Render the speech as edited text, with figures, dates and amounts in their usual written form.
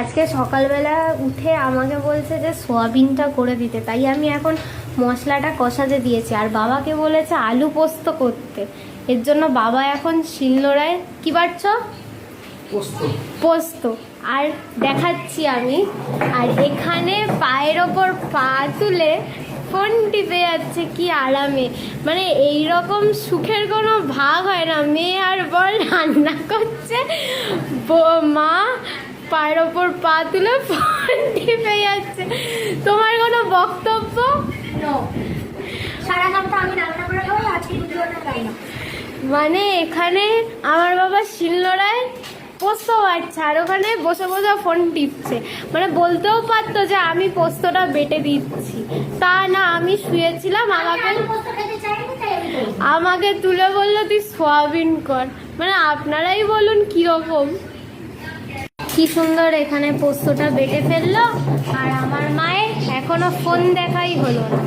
আজকে সকালবেলা উঠে আমাকে বলছে যে সোয়াবিনটা করে দিতে, তাই আমি এখন মশলাটা কষাতে দিয়েছি। আর বাবাকে বলেছে আলু পোস্ত করতে, এর জন্য বাবা এখন শিলনোড়ায় কি বাটছ? পোস্ত। আর দেখাচ্ছি আমি, আর এখানে পায়ের ওপর পা তুলে ফোন টিপে যাচ্ছে কি আরামে। মানে এইরকম সুখের কোনো ভাগ হয় না। মেয়ে আর বর রান্না করছে, মা পায়ের ওপর পা তুলে ফোন টিপে যাচ্ছে। তোমার কোনো বক্তব্য? সারা সপ্তাহ আমি রান্না করে খাবো, আজকে ভিডিওটা খাই না। মানে এখানে আমার বাবা শিলনোড়ায় পোস্ত বাটছে আর ওখানে বসে বসে ফোন টিপছে। মানে বলতেও পারতো যে আমি পোস্তটা বেটে দিচ্ছি, তা না, আমি শুয়েছিলাম, আমাকে তুলে বললো তুই সোয়াবিন কর। মানে আপনারাই বলুন কিরকম। কি সুন্দর এখানে পোস্তটা বেটে ফেললো, আর আমার মায়ের এখনো ফোন দেখাই হলো না।